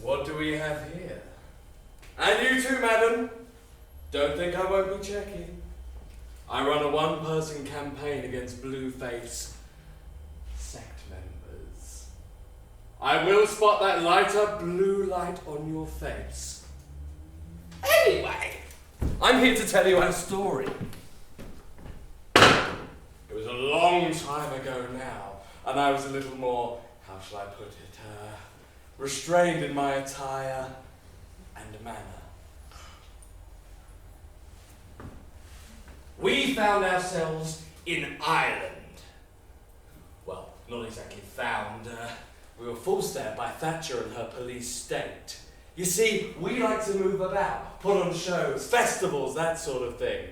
What do we have here? And you too, madam. Don't think I won't be checking. I run a one-person campaign against blue-face sect members. I will spot that lighter blue light on your face. Anyway, I'm here to tell you a story. It was a long time ago now, and I was a little more, how shall I put it, restrained in my attire and manner. We found ourselves in Ireland. Well, not exactly found. We were forced there by Thatcher and her police state. You see, we like to move about, put on shows, festivals, that sort of thing.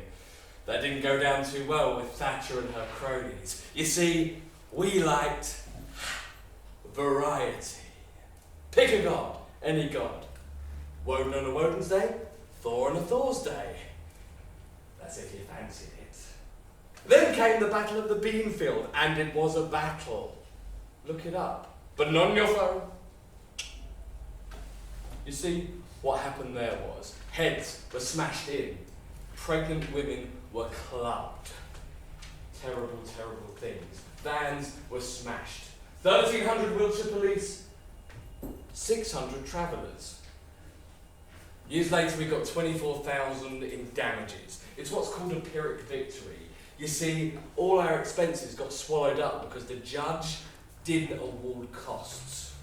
That didn't go down too well with Thatcher and her cronies. You see, we liked variety. Pick a god, any god. Woden on a Woden's day, Thor on a Thor's day. That's if you fancied it. Then came the Battle of the Beanfield, and it was a battle. Look it up, but not on your phone. You see, what happened there was, heads were smashed in, pregnant women were clubbed. Terrible, terrible things. Vans were smashed. 1,300 Wiltshire police, 600 travellers. Years later, we got 24,000 in damages. It's what's called a Pyrrhic victory. You see, all our expenses got swallowed up because the judge didn't award costs.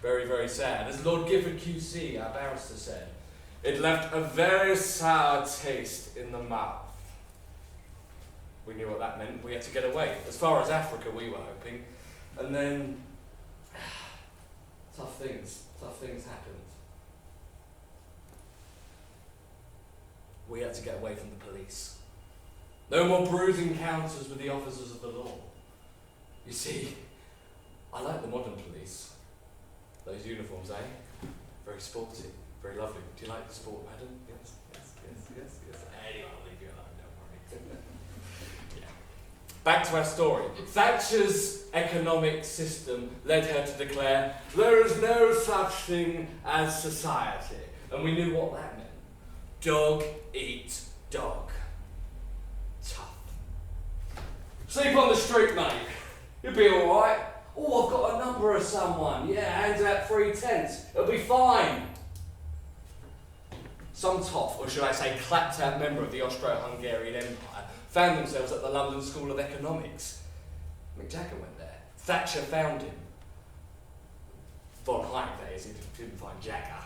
Very, very sad. As Lord Gifford QC, our barrister, said, it left a very sour taste in the mouth. We knew what that meant. We had to get away. As far as Africa, we were hoping. And then, tough things happened. We had to get away from the police. No more bruising encounters with the officers of the law. You see, I like the modern police. Those uniforms, eh? Very sporty, very lovely. Do you like the sport, madam? Yes. Anyway, I'll leave you alone, don't worry. Yeah. Back to our story. Thatcher's economic system led her to declare, there is no such thing as society. And we knew what that meant. Dog eats dog. Tough. Sleep on the street, mate. You'll be alright. Oh, I've got a number of someone. Yeah, hands out 3 tents. It'll be fine. Some toff, or should I say clapped out member of the Austro-Hungarian Empire, found themselves at the London School of Economics. Mick Jagger went there. Thatcher found him. Von Hayek, that is, he didn't find Jagger.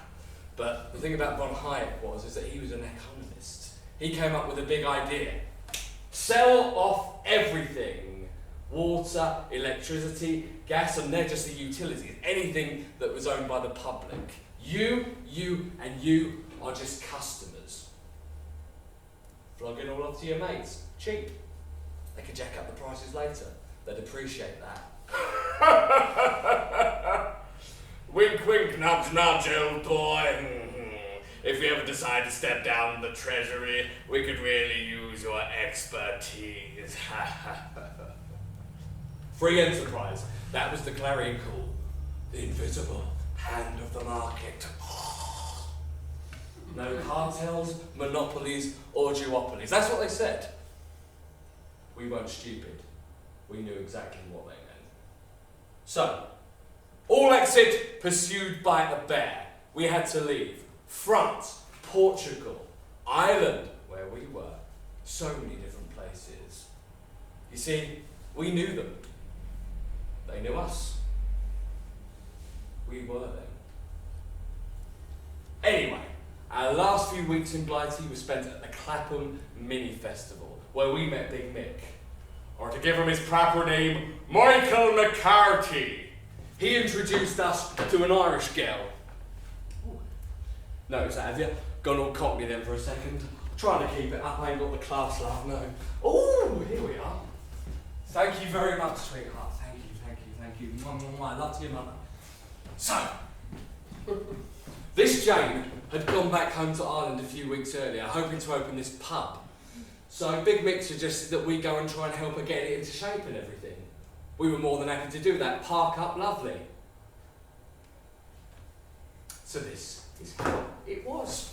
But the thing about von Hayek is that he was an economist. He came up with a big idea. Sell off everything. Water, electricity, gas, and they're just the utilities. Anything that was owned by the public. You, and you are just customers. Flog it all off to your mates. Cheap. They could jack up the prices later. They'd appreciate that. Wink, wink, nudge, nudge, old boy. If you ever decide to step down the treasury, we could really use your expertise. Free enterprise. That was the clarion call. The invisible hand of the market. No cartels, monopolies, or duopolies. That's what they said. We weren't stupid. We knew exactly what they meant. So, all exit pursued by a bear. We had to leave. France, Portugal, Ireland, where we were. So many different places. You see, we knew them. They knew us. We were them. Anyway, our last few weeks in Blighty were spent at the Clapham Mini Festival, where we met Big Mick. Or to give him his proper name, Michael McCarthy. He introduced us to an Irish girl. Notice that, have you? Gone all cockney then for a second. Trying to keep it up, I ain't got the class love, no. Oh, here we are. Thank you very much, sweetheart. Thank you. I love to your mother. So, this Jane had gone back home to Ireland a few weeks earlier, hoping to open this pub. So Big Mick suggested that we go and try and help her get it into shape and everything. We were more than happy to do that. Park up lovely. So this is how it was.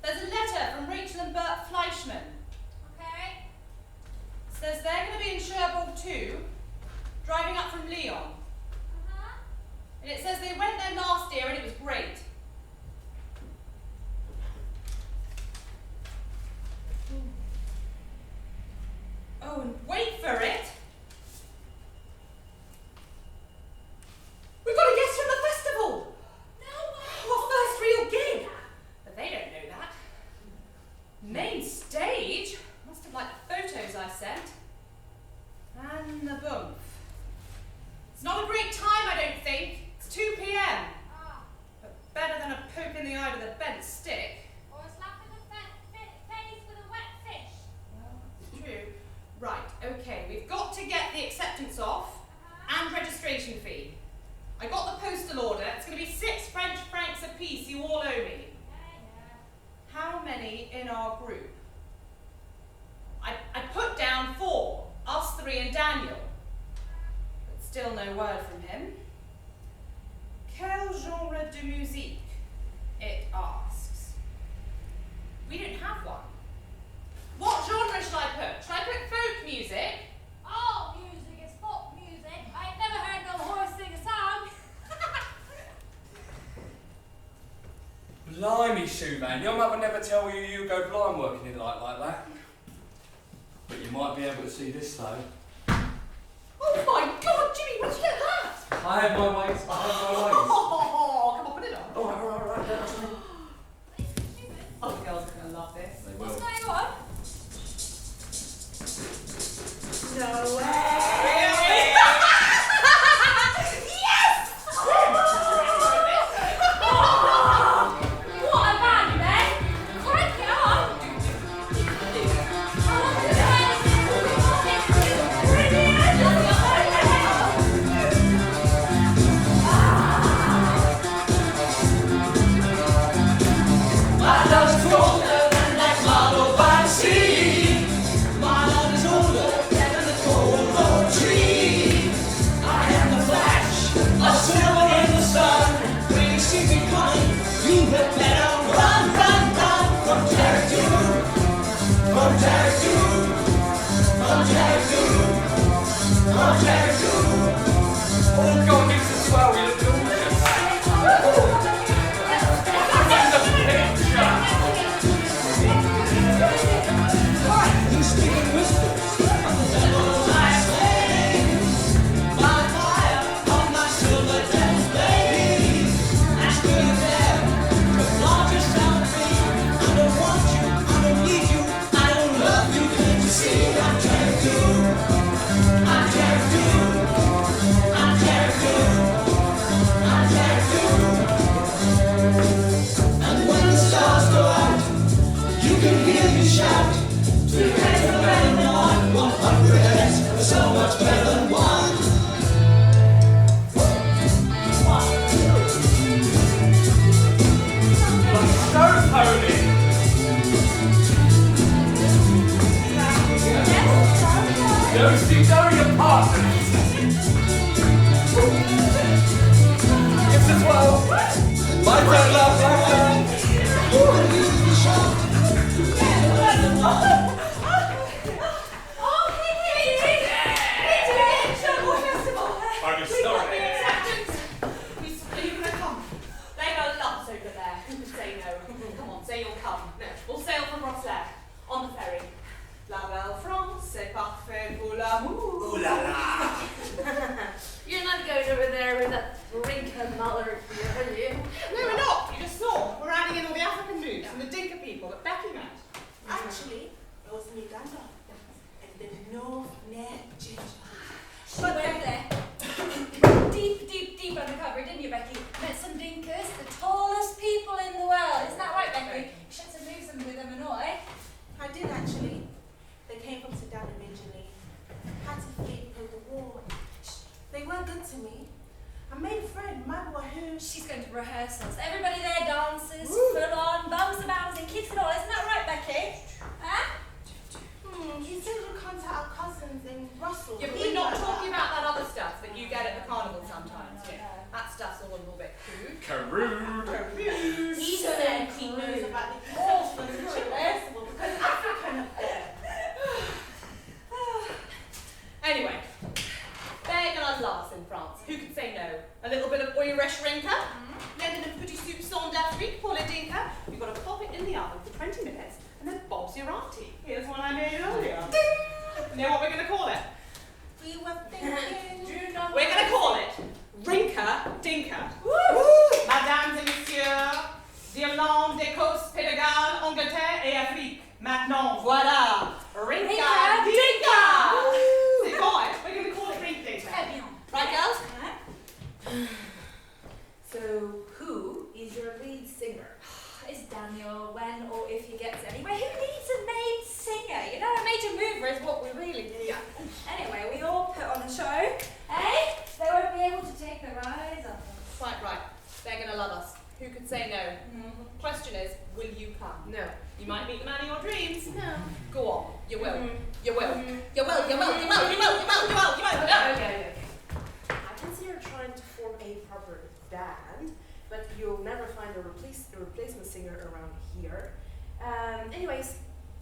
There's a letter from Rachel and Bert Fleischman. Okay. It says they're going to be in Cherbourg too, driving up from Lyon. Uh-huh. And it says they went there last year and it was great. Oh, and wait for it! We've got a guest from the festival! No Our first real gig! But they don't know that. Main stage? Must have liked the photos I sent. And the bump. It's not a great time, I don't think. It's 2 p.m. Ah. But better than a poke in the eye with a bent stick. Or a slap in the face with a wet fish. Well, it's true. Right, okay, we've got to get the acceptance off Uh-huh. and registration fee. I got the postal order. It's going to be 6 French francs a piece. You all owe me. Yeah. How many in our group? I put down 4, us 3 and Daniel. But still no word from him. Quel genre de musique? It asks. We don't have one. What genre shall I put? Shall I put folk music? All music is folk music. I've never heard no horse sing a song. Blimey, Shoe Man, your mother never tell you you go blind working in light like that. But you might be able to see this though. Oh my God, Jimmy, where'd you get that? I have my ways, I have my ways. Oh, come on, put it on. Alright, that's me. Oh, the girls are going to love this. They What's will. going on? No way! Yes! What a band, man! Crank it up! My love is older than that model by the sea. My love is older than the cold oak tree. I am the flash of silver in the sun. When you see me coming, you had better run, run, run from Taratu, from Taratu, from Taratu, from Taratu. Oh, go and give us a swell, you look gorgeous. You speak in whispers from the devil's eyes, babe. By fire on my silver death, baby. Ask me if there, 'cause Lord just tell me I don't want you, I don't need you, I don't love you. Can't you see I'm trying to? I'm trying to. I'm trying to. I'm trying to. And when the stars go out, you can hear me shout. 2 heads are better than 1, 100 heads are so much better than 1. Show pony! Yo, your partners! Gives us well. My turn, love, my turn. I'm sorry. Are you going to come? They're going to love us over there. Who could say no? Come on, say you'll come. No, we'll sail from Rotterdam on the ferry. La belle France, c'est parfait pour l'amour. Ooh la la. You're not going over there with that Rinka Muller, are you? No, we're not. You just saw. We're adding in all the African moves and the Dinka people that Becky met. Actually, I was in Uganda and the North Neck ginger. She went there. Deep undercover, didn't you, Becky? Met some Dinkas, the tallest people in the world. Isn't that right, Becky? You should have moved some with them and all, eh? I did actually. They came from Sudan originally. Had to flee because of the war. They were good to me. I made friends. She's going to rehearsals. Everybody there dances, full on, bums are bouncing, kids and all. Isn't that right, Becky? Huh? He said we'll contact our cousins in Brussels. Yeah, but we're not talking about that other stuff that you get at the carnival sometimes. Yeah, that stuff's all a little bit crude. Carude. He said he knows about the conception of the festival because African up there. Anyway, they're gonna last in France. Who could say no? A little bit of Irish Rinka, then a petit soup sans d'Afrique pour les Dinka. You've got to pop it in the oven for 20 minutes, and then Bob's your auntie. Here's one I made earlier. You know what we're gonna call it? We were thinking. We're gonna call it RinkaDinka. Mesdames et messieurs, d'Irlande, d'Écosse, Pays de Galles, Angleterre et Afrique. Maintenant, voilà, RinkaDinka. C'est bon, eh? We're gonna call it RinkaDinka. Très bien. Right, girls? So, who is your lead singer? It's Daniel, when or if he gets anywhere. Who needs a maid singer? You know, a major mover is what we really do. Yeah. Anyway, we all put on a show, eh? They won't be able to take their eyes off us. Quite right. They're gonna love us. Who could say no? Question is, will you come? No. You might meet the man of your dreams. No. Go on. You will. You will. You will. You will. You will. You will. You will. You will. You will. No. Okay. I consider trying to form a proper band, but you'll never find a replacement singer around here. Anyways,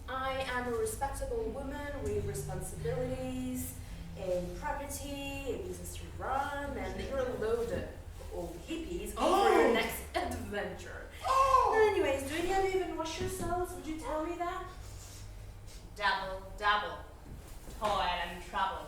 I am a respectable woman with responsibilities, a property, a business to run, and you're a load of old hippies for your next adventure. Anyways, do any of you even wash yourselves? Would you tell me that? Dabble, dabble. Toil and trouble.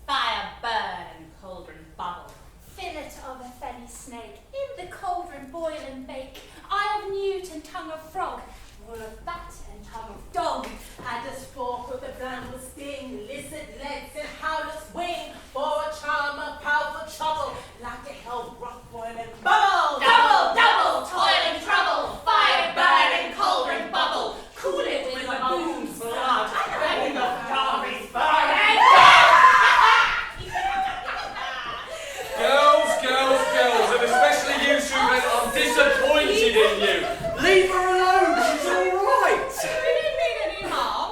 Fire burn and cauldron bubble. Fillet of a fenny snake, in the cauldron boil and bake, eye of newt and tongue of frog, wool of bat and tongue of dog. At the fork with a bramble sting, lizard legs and howler's wing, for a charm of powerful trouble, like a hell rock boiling bubble. Double, double, toil and trouble. Fire burn and cauldron bubble. Cool it with a boom's blood. Begging of Darby's burn. Girls, and especially you, Susan, I'm disappointed in you. Leave her alone, she's alright. We didn't mean any harm.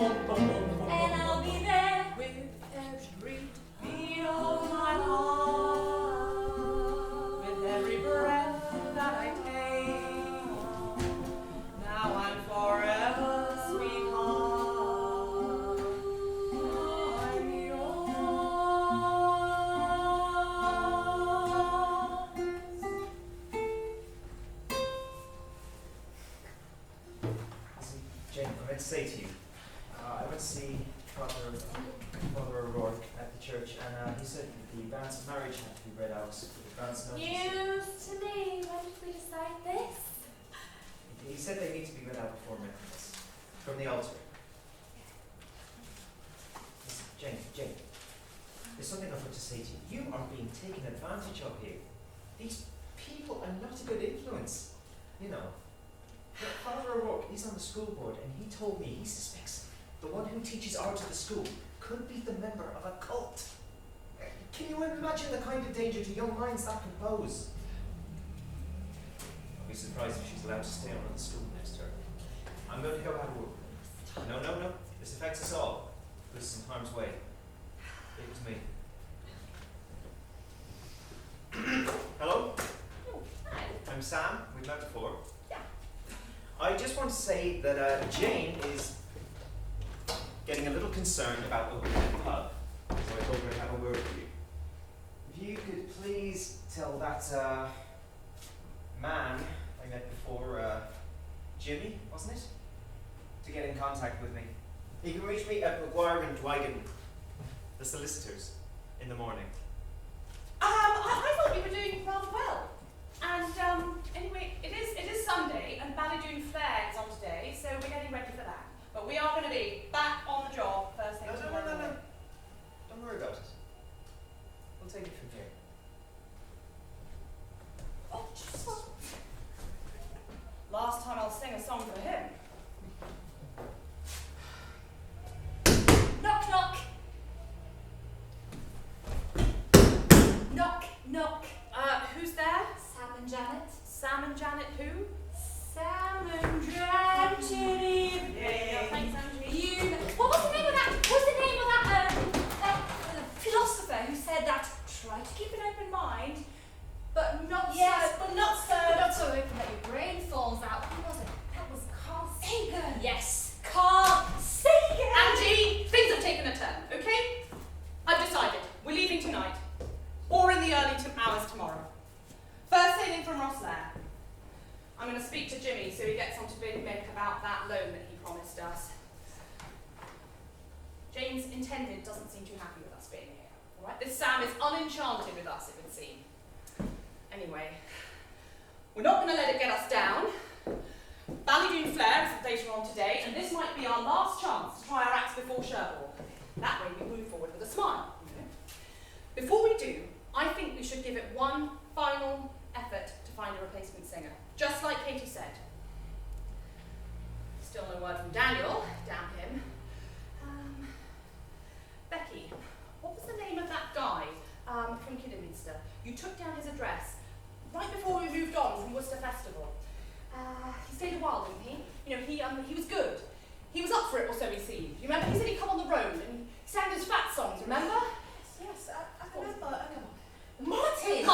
And I'll be there with every beat of my heart, with every breath that I take. Now I'm forever, sweetheart. I'm Listen, Jane, I meant to say to you, I went to see Father O'Rourke at the church, and he said that the banns of marriage had to be read out with advance notice. news to me. When did we decide this? He said they need to be read out before Michaelmas, from the altar. Listen, Jane, there's something I've got to say to you. You are being taken advantage of here. These people are not a good influence, you know. But Father O'Rourke, he's on the school board, and he told me he suspects the one who teaches art at the school could be the member of a cult. Can you imagine the kind of danger to young minds that could pose? I'll be surprised if she's allowed to stay on in the school next term. I'm going to go have a word. No. This affects us all. This is in harm's way. It was me. Hello? Oh, hi. I'm Sam. We've met before. Yeah. I just want to say that Jane is getting a little concerned about opening a pub, so I told her to have a word with you. If you could please tell that man I met before, Jimmy, wasn't it? To get in contact with me. He can reach me at McGuire and Dwigan, the solicitors, in the morning. I thought you were doing rather well. And anyway, it is Sunday, and Ballydoon Flair is on today, so we're getting ready for that. But we are going to be back on the job first thing tomorrow morning. Don't worry about it. We'll take it from here. Oh, just what? Last time I'll sing a song for him. Knock, knock. Knock, knock. Who's there? Sam and Janet. Sam and Janet who? Sam and Janet. Yeah, thanks, Angie. What was the name of that? What's the name of that philosopher who said that? Try to keep an open mind, but not Yes, so. but not so. Not so open that your brain falls out. Who was it? That was Carl Sagan. Yes, Carl Sagan. Angie, things have taken a turn, okay? I've decided. We're leaving tonight. Or in the early hours tomorrow. First sailing from Rosslare. I'm going to speak to Jimmy so he gets on to Big Mick about that loan that he promised us. James intended doesn't seem too happy with us being here. Alright? This Sam is unenchanted with us, it would seem. Anyway, we're not going to let it get us down. Ballydoon Flair is later on today, and this might be our last chance to try our acts before Cherbourg. That way we move forward with a smile. You know? Before we do, I think we should give it one final effort to find a replacement singer, just like Katie said. Still no word from Daniel, damn him. Becky, what was the name of that guy from Kidderminster? You took down his address right before we moved on from Worcester Festival. He stayed a while, didn't he? You know, he was good. He was up for it, or so he seemed. You remember? He said he'd come on the road and he sang those fat songs, remember? Yes, I remember. Come on. Martin.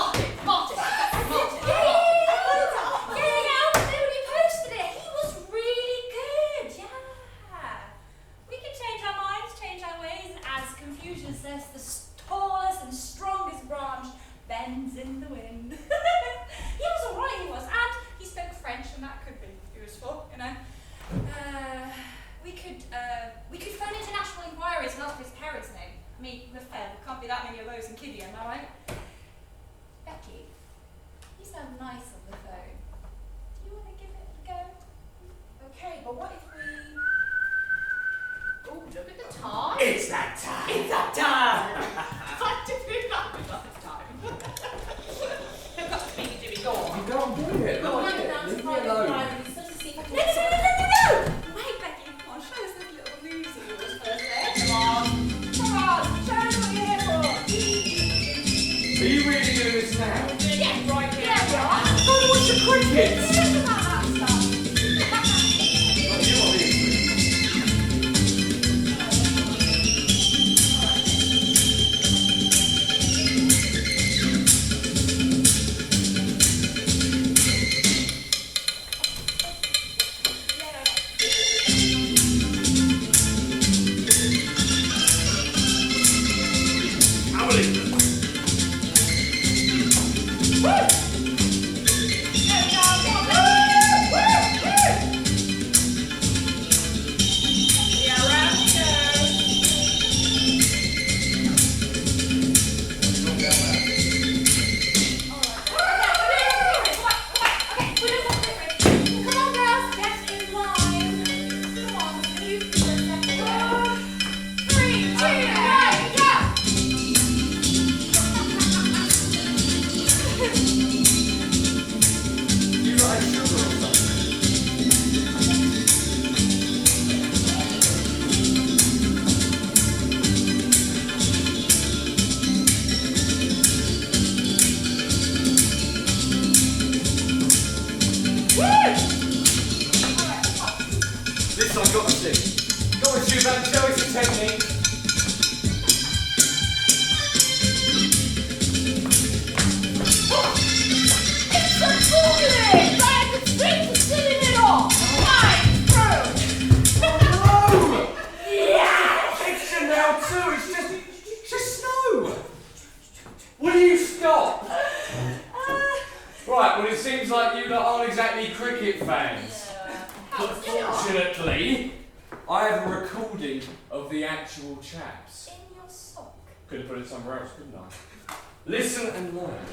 Martin. Yeah, we posted it. He was really good. Yeah. We can change our minds, change our ways, and as Confucius says, the tallest and strongest branch bends in the wind. He was alright, he was, and he spoke French, and that could be useful, you know. We could phone international inquiries and ask for his parents' name. I mean, there can't be that many of those in Kiddie, am I right? Becky, you sound nice on the phone. Do you want to give it a go? Okay, but what if we... Oh, look at the time. It's that time! It's that time! I did feel like it was this time. Look up to me, Jimmy, go on. You go on, do it. Go on, Like it. Leave me alone. No! Wait, Becky, come on, show us the little moves of yours first, eh? Come on, show us what you're here for. Are you really doing this now? Yeah, Right here. yeah, we are. I want to watch the cricket. Think about that stuff. Not you, obviously. dancing. Go on, Shuban, show us your technique. It's a bullet! Right at the street for stealing it all! Right through! No! Yes! It's Chanel too, it's just snow. Will you stop? Right, well it seems like you lot aren't exactly cricket fans. Unfortunately, I have a recording of the actual chaps. In your sock. Could have put it somewhere else, couldn't I? Listen and learn.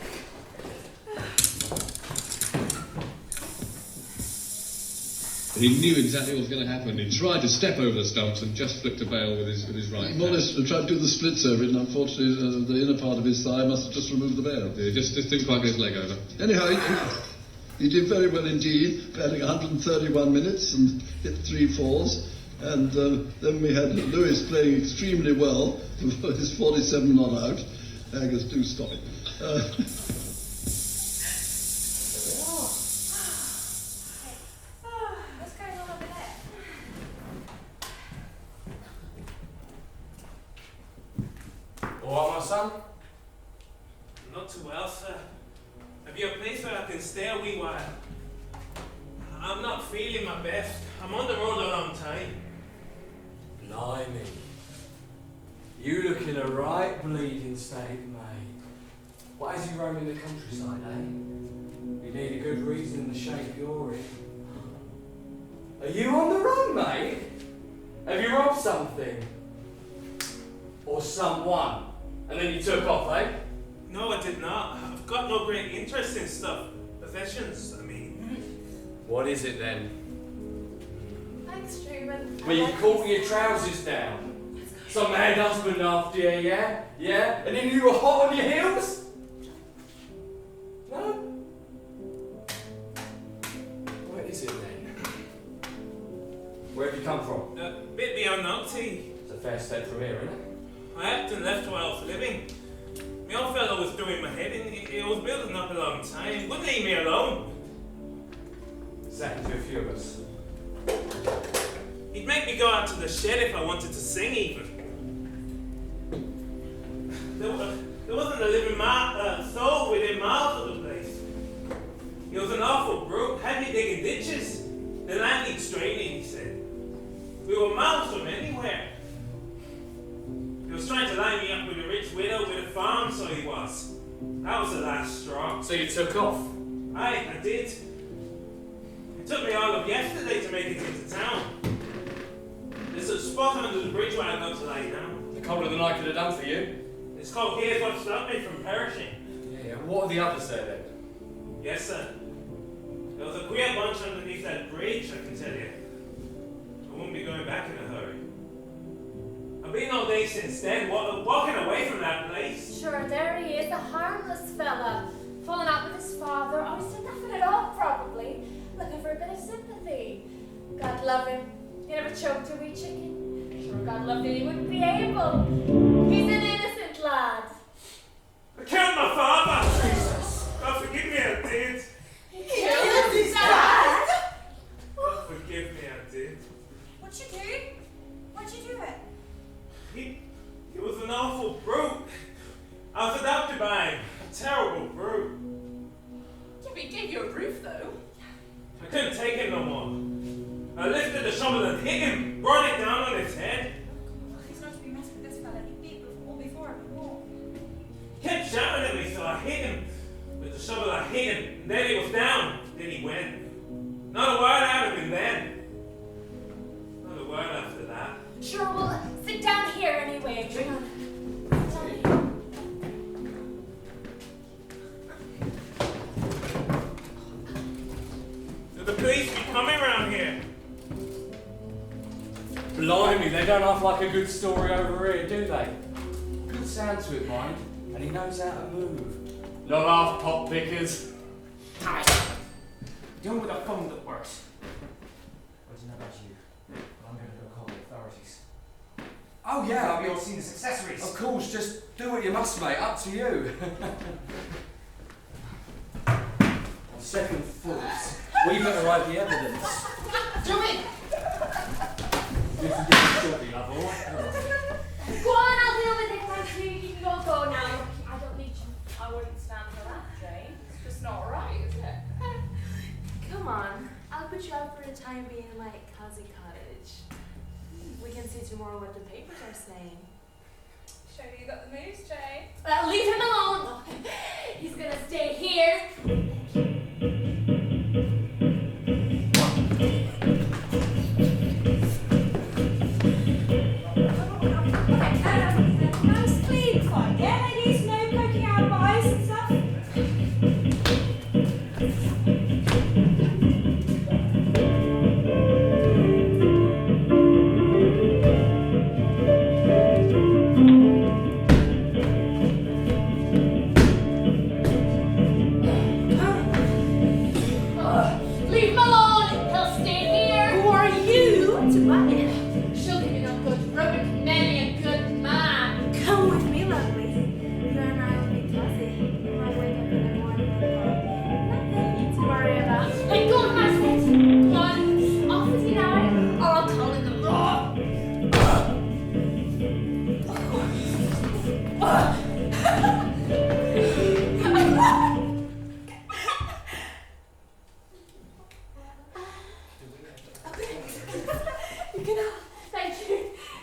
He knew exactly what was going to happen. He tried to step over the stumps and just flicked a bail with his right hand. Morris tried to do the splits over it, and unfortunately the inner part of his thigh must have just removed the bail. He just didn't quite get his leg over. Anyhow, he did very well indeed, batting 131 minutes and hit 3 fours. And then we had Lewis playing extremely well for his 47 not out. Angus, do stop it. What's going on over there? All right, my son? Not too well, sir. Have you a place where I can stay a wee while? I'm not feeling my best. I'm on the road a long time. Blimey. You look in a right bleeding state, mate. Why is you roaming the countryside, eh? You need a good reason in the shape you're in. Are you on the run, mate? Have you robbed something? Or someone? And then you took off, eh? No, I did not. I've got no great interest in stuff. Possessions, I mean. What is it then? Thanks, Truman. Well, you caught your trousers down. Some mad husband after you, yeah? Yeah? And then you were hot on your heels? No? What is it then? Where have you come from? A bit beyond Nocty. It's a fair step from here, isn't it? I acted and left where I was living. My old fellow was doing my head in. It was building up a long time. Wouldn't leave me alone. It's happened to a few of us. He'd make me go out to the shed if I wanted to sing even. There wasn't a living soul within miles of the place. He was an awful brute, had me digging ditches. The land needs straightening, he said. We were miles from anywhere. He was trying to line me up with a rich widow with a farm, so he was. That was the last straw. So you took off? I did. It took me all of yesterday to make it into town. There's a spot under the bridge where I got to lie down. The colder than I could have done for you. It's called Here's What Stopped Me from Perishing. Yeah, what are the others there then? Yes, sir. There was a queer bunch underneath that bridge, I can tell you. I won't be going back in a hurry. I've been all day since then, walking away from that place. Sure, there he is, a harmless fella. Falling out with his father. Oh, he's done nothing at all, probably. Looking for a bit of sympathy. God love him. He never choked a wee chicken. Sure, God loved him, he wouldn't be able. He's an innocent lad. I killed my father! Jesus! God forgive me, I did. He killed his dad? God forgive me, I did. What'd you do? Why'd you do it? He was an awful brute. I was adopted by him. A terrible brute. Yeah, but he gave you a roof, though. I couldn't take it no more. I lifted the shovel and hit him, brought it down on his head. He's not to be messed with this fella. He beat before him. He kept shouting at me, so I hit him. With the shovel, I hit him. And then he was down. Then he went. Not a word out of him then. Not a word after that. Sure, well, sit down here anyway. Sit down here. Do the police be coming around here? Blimey, they don't have like a good story over here, do they? Good sound to it, mind, and he knows how to move. Not half pop pickers. Deal with a phone that works. What do you know about you? I'm going to go call the authorities. Oh yeah, I'll be all seen as accessories. Of course, just do what you must, mate. Up to you. On second thoughts, we better hide the evidence. Jimmy! Listen, get it shortly, love, alright? Go on, I'll deal with it, thank you. You can all go now. I don't need you. I wouldn't stand for that, Jane. It's just not right, is it? Come on, I'll put you up for the time being in my cozy cottage. We can see tomorrow what the papers are saying. Show you got the moves, Jane. Leave him alone. He's gonna stay here. Nice clean fun, yeah, ladies? No poking out of eyes and stuff. Leave him alone. He'll stay here. Who are you to butt in? She'll give you no good rubbing many a good man. Come with me, lovely. You and I will be cozy. You might wake up in the morning and nothing to worry about. Let go of my feet. One, off with you now, or I'll call in the law. You can all, thank you.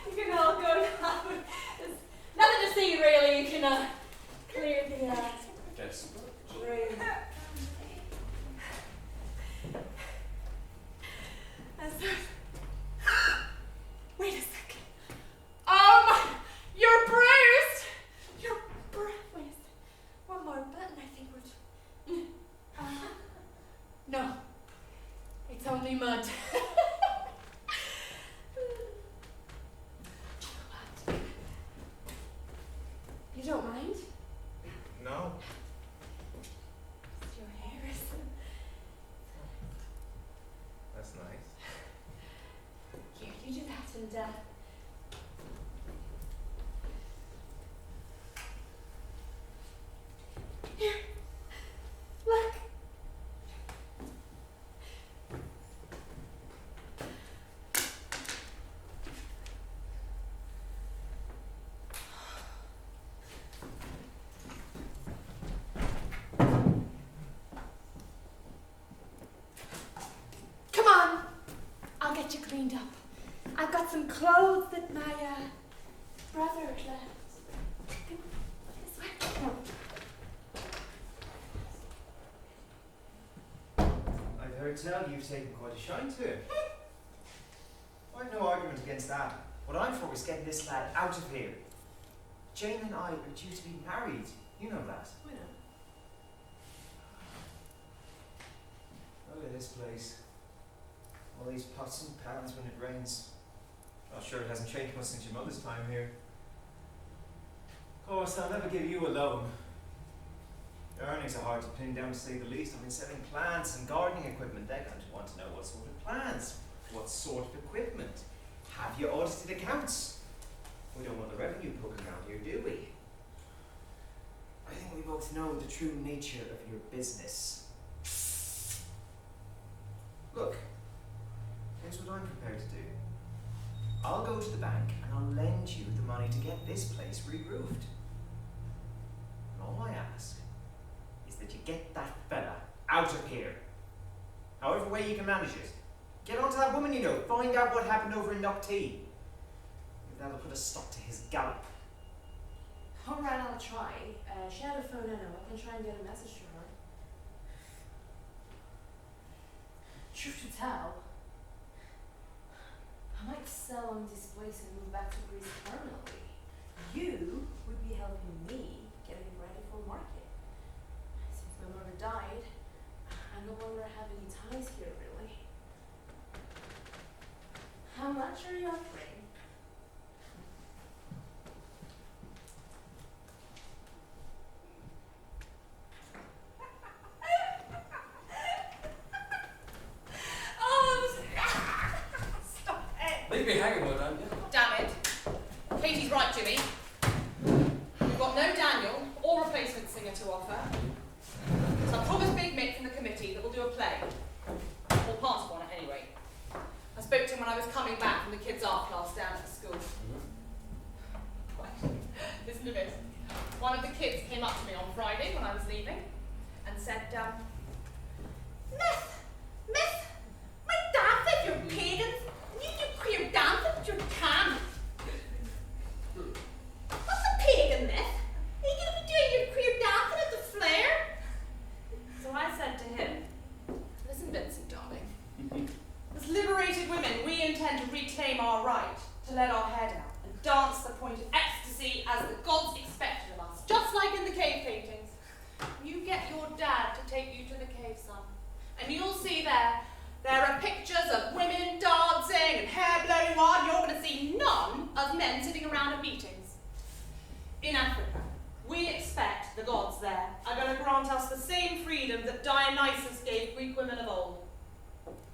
You can all go now. There's nothing to see really. You can clear the Yes. room. Wait a second. You're bruised. You're bruised. One more button, I think would. No. It's only mud. You don't mind? No. Your hair is. That's nice. Here, you do that and here. Look. Come on. I'll get you cleaned up. I've got some clothes that my brother left. This way. I've heard tell you've taken quite a shine to it. I've no argument against that. What I'm for is getting this lad out of here. Jane and I are due to be married. You know that. We know. Look at this place. All these pots and pans when it rains. Not sure it hasn't changed much since your mother's time here. Of course, I'll never give you a loan. Your earnings are hard to pin down to say the least. I've been selling plants and gardening equipment. They're going to want to know what sort of plants, what sort of equipment. Have you audited accounts? We don't want the revenue poking around here, do we? I think we both know the true nature of your business. Look, here's what I'm prepared to do. I'll go to the bank and I'll lend you the money to get this place re-roofed. And all I ask is that you get that fella out of here. However way you can manage it. Get onto that woman you know, find out what happened over in Knocktea. If that'll put a stop to his gallop. Alright, I'll try. She had a phone, I know. I can try and get a message to her. Truth to tell, I might sell on this place and move back to Greece permanently. You would be helping me getting ready for market. Since my mother died, I no longer have any ties here, really. How much are you offering? Stop it. Leave me hanging, well done, yeah. Damn it. Katie's right, Jimmy. We've got no Daniel or replacement singer to offer. So I promised Big Mick from the committee that we'll do a play. Or part of one at any rate. I spoke to when I was coming back from the kids' art class down at the school. Right. Listen to this. One of the kids came up to me on Friday when I was leaving and said, Miss, my dad said you're pagans. You do queer dancing, but you can't. What's a pagan, miss? Are you going to be doing your queer dancing at the flare? So I said to him, listen, Vincent, darling. As liberated women, we intend to reclaim our right to let our hair down and dance the point of ecstasy as the gods expected of us, just like in the cave paintings. You get your dad to take you to the cave, son, and you'll see there are pictures of women dancing and hair blowing on. You're going to see none of men sitting around at meetings. In Africa, we expect the gods there are going to grant us the same freedom that Dionysus gave Greek women of old.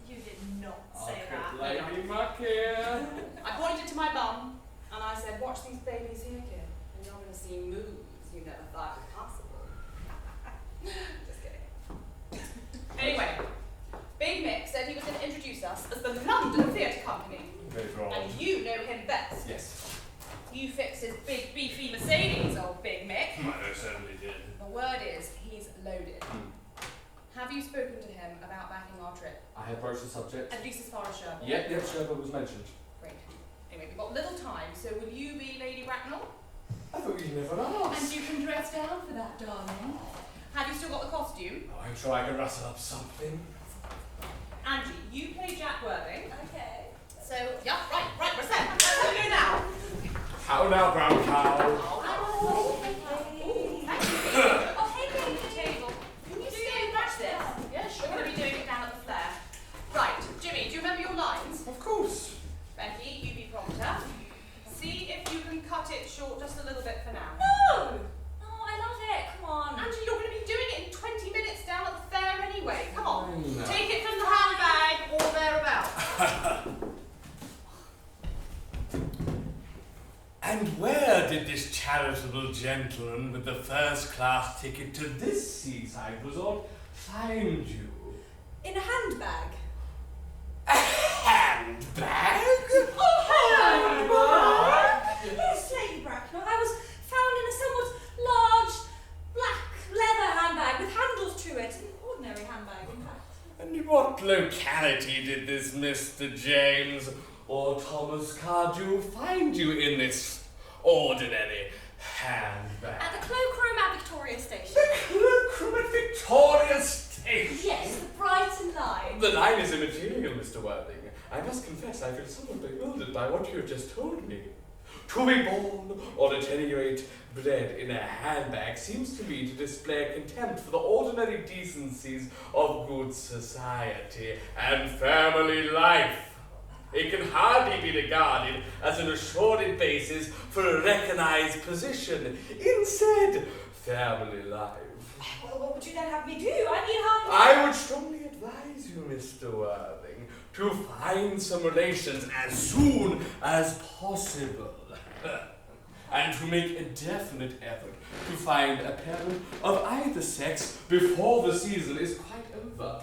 You did not say that. Lady Muckin. I pointed to my bum and I said, watch these babies here, kid, and you're going to see moves you never thought were possible. Just kidding. Anyway, Big Mick said he was going to introduce us as the London Theatre Company. Very wrong. And you know him best. Yes. You fixed his big beefy Mercedes, old Big Mick. I certainly did. The word is, he's loaded. Have you spoken to him about backing our trip? I have broached the subject. At least as far as Sherborne? Yep, Sherborne was mentioned. Great. Anyway, we've got little time, so will you be Lady Bracknell? I thought you'd never asked. And you can dress down for that, darling. Have you still got the costume? Oh, I'm sure I can rustle up something. Angie, you play Jack Worthing. Okay. So, yeah, right, we're set. Let's go now. How now, brown cow? Oh, thank you. Oh, hey, baby. Table. Can you stay and brush this? Yeah, sure. We're going to be doing it down at the flare. Right, Jimmy, do you remember your lines? Of course. Becky, you be prompter. See if you can cut it short just a little bit for now. No! No, I love it. Come on. Angie, you're going to be doing it in 20 minutes down at the fair anyway. Come on. No. Take it from the handbag or thereabouts. And where did this charitable gentleman with the first-class ticket to this seaside resort find you? In a handbag. A handbag? Yes, Lady Bracknell. I was found in a somewhat large, black leather handbag with handles to it. An ordinary handbag, in fact. And in what locality did this Mr. James or Thomas Cardew find you in this ordinary handbag? At the cloakroom at Victoria Station. Cloakroom at Victoria Station? Yes, the Brighton line. The line is immaterial, Mr. Worthing. I must confess I feel somewhat bewildered by what you have just told me. To be born, or at any rate bred in a handbag, seems to me to display a contempt for the ordinary decencies of good society and family life. It can hardly be regarded as an assured basis for a recognized position in said family life. Well, what would you then have me do? I mean, how... I would strongly advise you, Mr. Worthing, to find some relations as soon as possible. And to make a definite effort to find a parent of either sex before the season is quite over.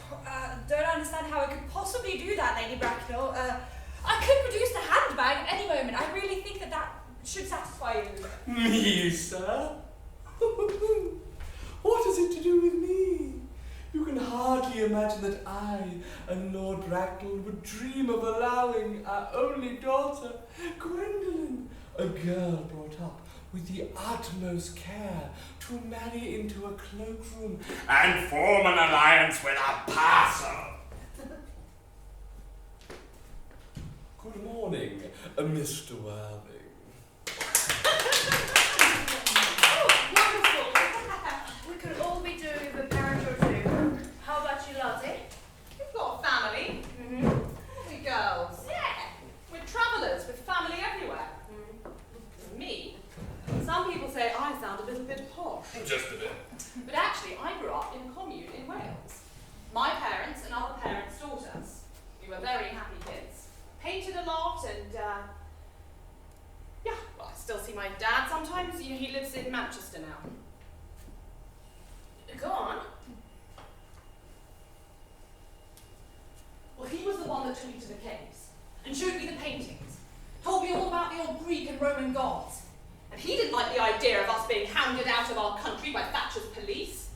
Don't understand how I could possibly do that, Lady Bracknell. I could produce the handbag at any moment. I really think that should satisfy you. Me, sir? What is it to do with me? You can hardly imagine that I and Lord Bracknell would dream of allowing our only daughter, Gwendolyn, a girl brought up with the utmost care, to marry into a cloakroom and form an alliance with a parcel. Good morning, Mr. Worthing. We could all be doing with a parent or two. How about you, Lottie? We've got a family. We girls. Yeah. We're travellers with family everywhere. Me. Some people say I sound a little bit posh. Just a bit. But actually, I grew up in a commune in Wales. My parents and other parents taught us. We were very happy kids. Painted a lot and, yeah, well, I still see my dad sometimes. You know, he lives in Manchester now. Go on. Well, he was the one that took me to the caves. And and showed me the paintings. Told me all about the old Greek and Roman gods. And he didn't like the idea of us being hounded out of our country by Thatcher's police.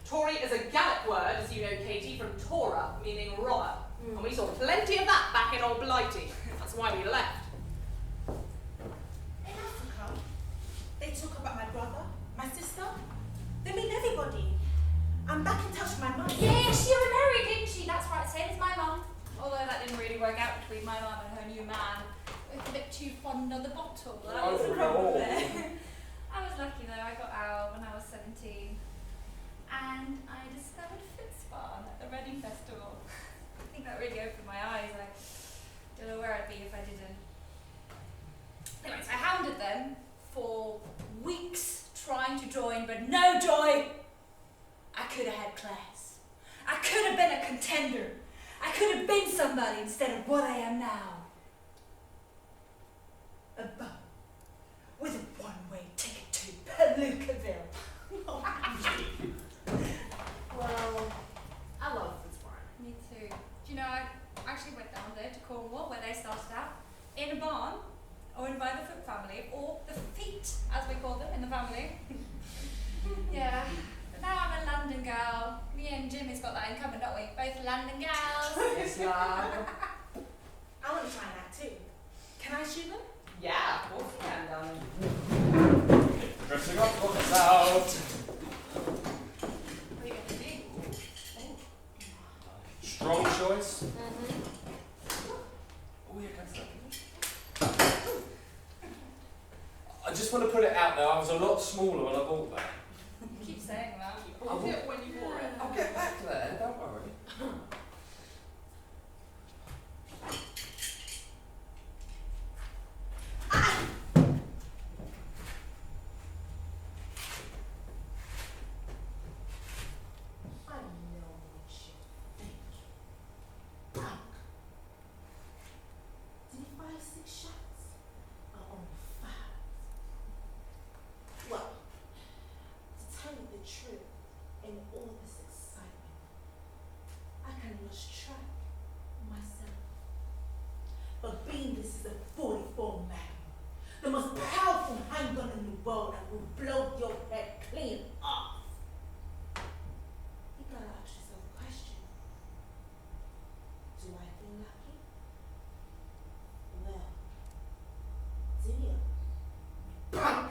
Tory is a Gallic word, as you know, Katie, from Tora, meaning robber. And we saw plenty of that back in old Blighty. That's why we left. In Africa, they talk about my brother, my sister. They mean everybody. I'm back in touch with my mum. Yeah, she remarried, didn't she? That's right, same as my mum. Although that didn't really work out between my mum and her new man. Both a bit too fond of the bottle. That was the problem there. I was lucky though, I got out when I was 17. And I discovered Fitzbarn at the Reading Festival. I think that really opened my eyes. I don't know where I'd be if I didn't. Anyways, I hounded them for weeks trying to join, but no joy! I could have had class. I could have been a contender. I could have been somebody instead of what I am now. A bum with a one-way ticket to Palookaville. Well, I love Fitzbarn. Me too. Do you know, I actually went down there to Cornwall where they started out, in a barn, owned by the Foot family, or the Feet, as we call them in the family. Yeah. But now I'm a London girl. Me and Jimmy's got that in common, don't we? Both London girls. Yes, love. I want to try that too. Can I shoot them? Yeah, of course you can, darling. Dressing up, look us out. What are you going to do? Strong choice. Oh, yeah, can I just want to put it out there, I was a lot smaller when I bought that. You keep saying that. Bought it when you bought it. I'll get back there, don't worry. I know what you think. Punk. Did he fire 6 shots? Or only 5? Well, to tell you the truth, in all this excitement, I kind of lost track myself. But being this is a 44 Magnum, the most powerful handgun in the world that will blow your head clean off. You gotta ask yourself a question. Do I feel lucky? Well, do you? Punk!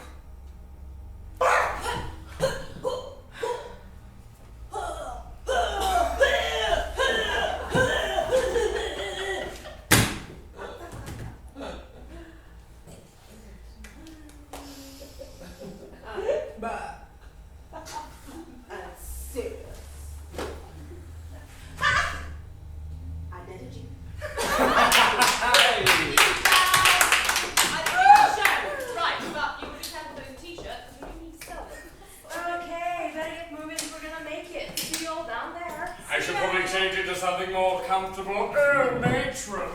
Serious. Identity. Right, but you would be careful with those t-shirts because we need to sell them. Okay, better get moving if we're gonna make it. See you all down there. I should probably change it to something more comfortable. Oh, matron.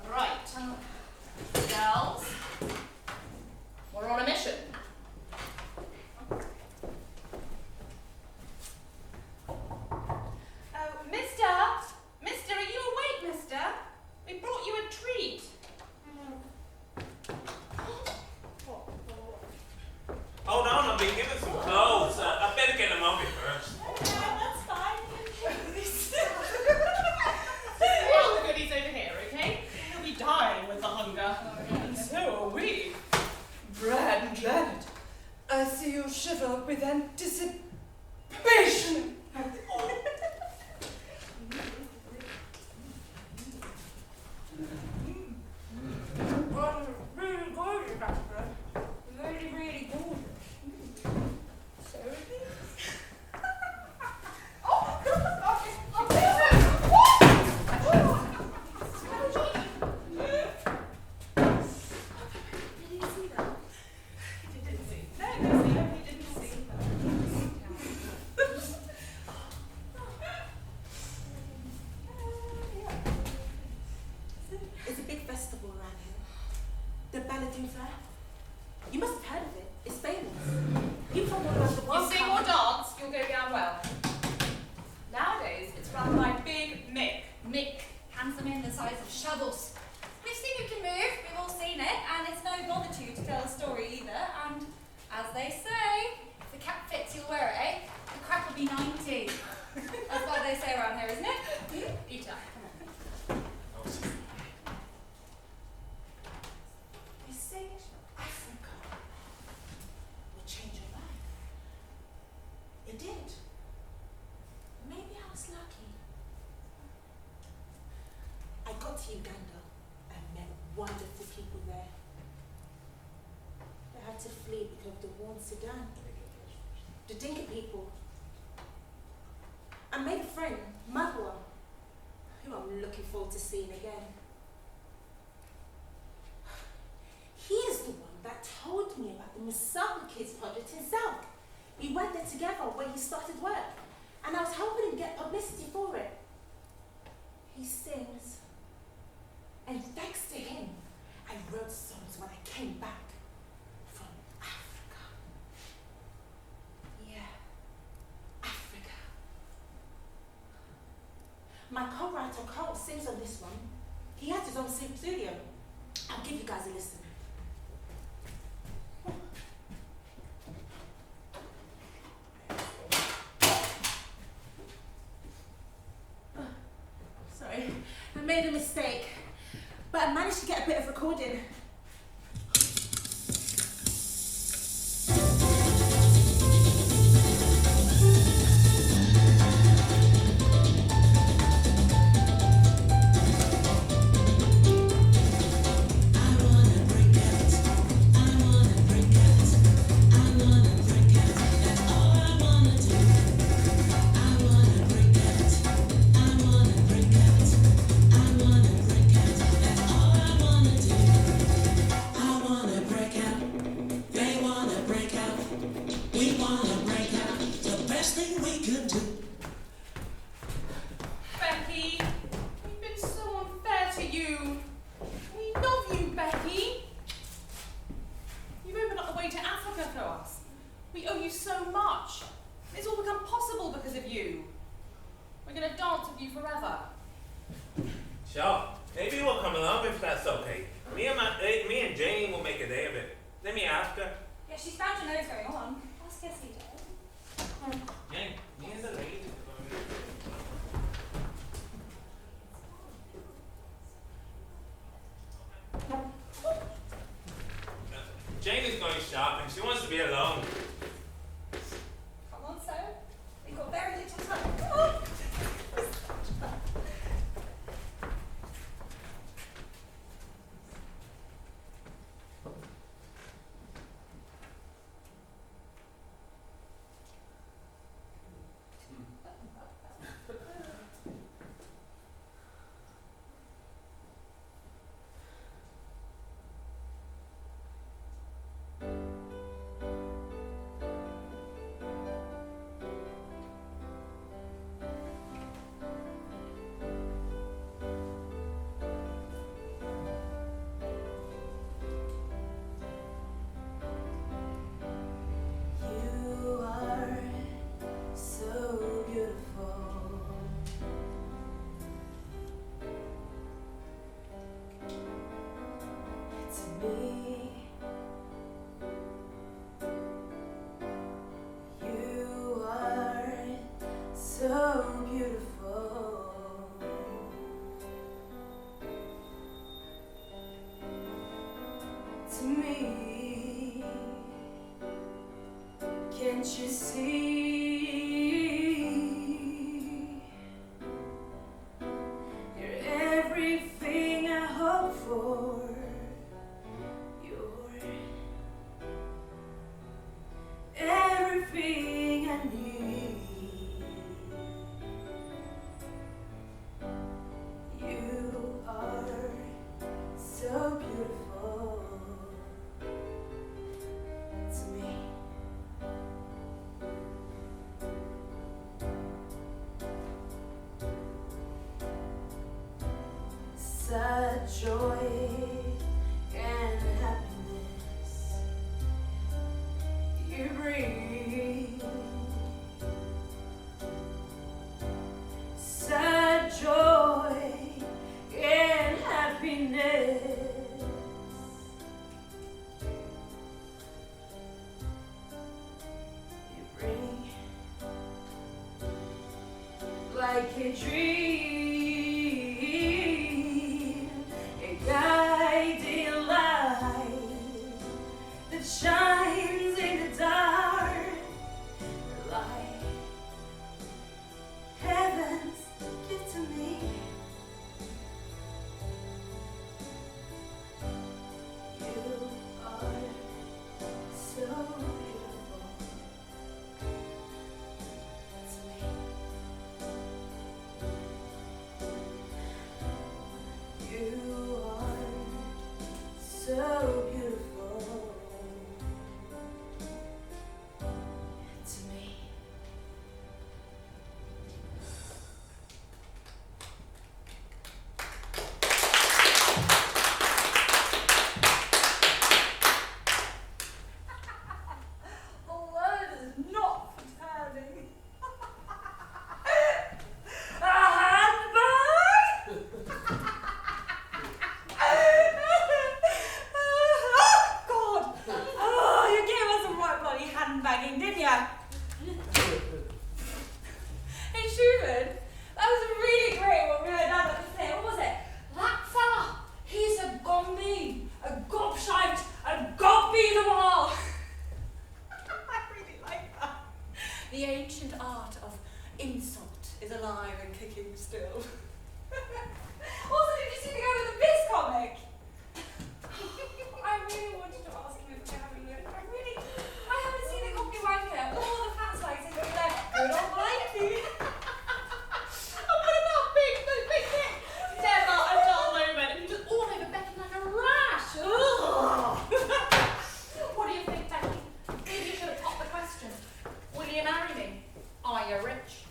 Right. Girls, we're on a mission. Mister, are you awake, mister? We brought you a treat. Hold on, I've been given some clothes. I better get them on me first. That's fine. All the goodies over here, okay? He'll be dying with the hunger. And so are we. Brad and Janet, I see you shiver with anticipation. Really gorgeous, Doctor. Really, really gorgeous. So Did you see that? He didn't see. No, he didn't see. It's a big festival around here. The Balladine Fair. You must have heard of it. It's famous. People all around the You world sing come. or dance, you'll go down well. Nowadays, it's run by Big Mick. Mick, handsome in the size size of shovels. We've seen who can move, we've all seen it, and it's no bother to you to tell a story either. And as they say, if the cap fits, you'll wear it, eh? The crack will be 90. That's what they say around here, isn't it? Eat up, come on. You see, Africa will change your life. It did. Maybe I was lucky. I got to Uganda and met wonderful people there. They had to flee because of the war in Sudan. The Dinka people. I made a friend, Marwa, who I'm looking forward to seeing again. He is the one that told me about the Masaba Kids project himself. We went there together when he started work, and I was helping him get publicity for it. He sings, and thanks to him, I wrote songs when I came back from Africa. Yeah, Africa. My co-writer Carl sings on this one. He has his own studio. I'll give you guys a listen. Sorry, I made a mistake, but I managed to get a bit of recording. Becky, we've been so unfair to you. We love you, Becky. You've opened up the way to Africa for us. We owe you so much. It's all become possible because of you. We're going to dance with you forever. Sure. Maybe we'll come along if that's okay. Me and Jane will make a day of it. Let me ask her. Yeah, she's found to know what's going on. Ask her, CJ. Jane, me and the lady. Jane is going shopping. She wants to be alone. Come on, sir. We've got very little time. Come on. You are so beautiful. To me, you are so beautiful. To me, can't you see? You're everything I hope for. You're everything I need. You are so beautiful to me. Such joy and happiness you bring. Such joy and dream, a guiding light that shines in the dark, like heaven's gift to me. You are so beautiful to me. You are so beautiful to me. Oh, that is not turning. A handbag? Oh, God. Oh, you gave us some right bloody handbagging, didn't ya? Hey, Schumann, that was really great what we heard down at the play. What was it? That fella, he's a gomby, a gobshite, a gobby them all. I really like that. The ancient art of insult is alive and kicking still. Also, did you see the guy with the Biz comic? I really wanted to ask you if you're having it. I haven't seen the coffee wanker or the fat slice in there. Good old lady. And what about Big Nick? Never a dull moment. And he was all over Becky like a rash. Ugh. What do you think, Becky? Maybe you should have popped the question. Will you marry me? Are you rich?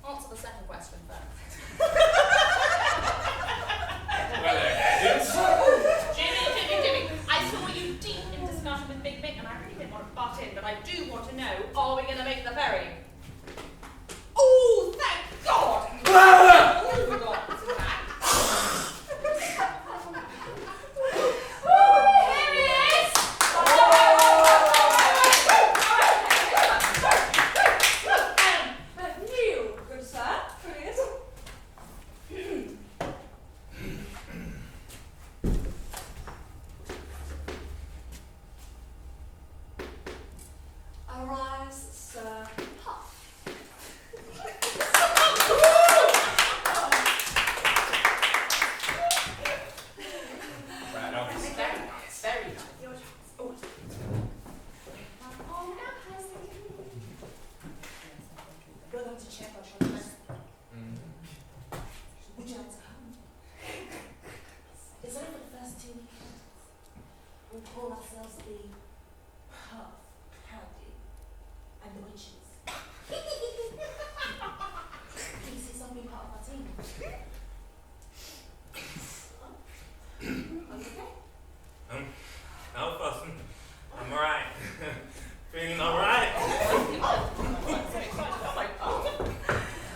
Answer the second question first. Jimmy, I saw you deep in discussion with Big Mick and I really didn't want to butt in, but I do want to know, are we going to make the ferry? Oh, thank God! Oh, God. Here he is! Neil, good sir. Brilliant. Arise, Sir Puff. Right on. Very nice, very nice. Your chance. Oh, no, We're going to check our shoulders. Would you like to come? It's only for the first 2 weekends. We call ourselves the Puff, Candy, and the Witches. Do you see something part of our team? Are you okay? No fussing. I'm alright. Feeling alright.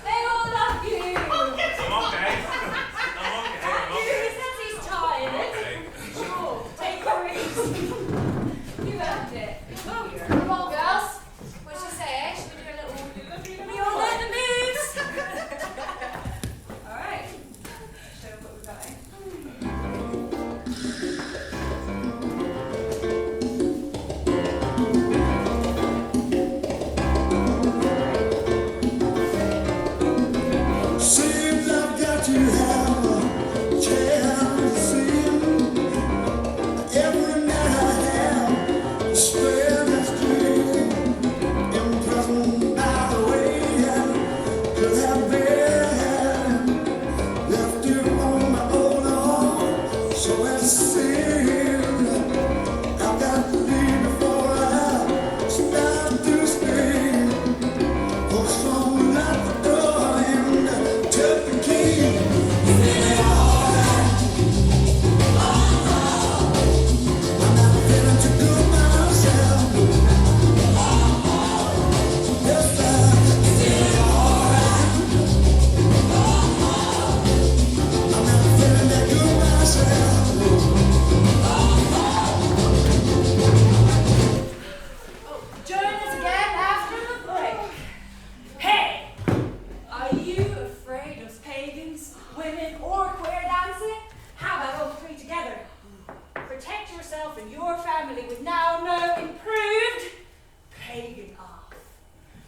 they all love you. I'm okay. He says he's tired. Okay. Sure, take a risk. You earned it. Come on, girls. What should I say, eh? Should we do a little... We all know the moves. All right. Show what we've got, eh? Seems I've got to have a chance to see him. Every night I have a spare that's dream. Imprisoned by the way I could have been. Left you on my own arm, so it seems I've got to leave before I start to scream. For someone at the door and took the key. I'm not feeling too good myself. Yes, I'm feeling alright. I'm not feeling that good myself. family with now no improved pagan art.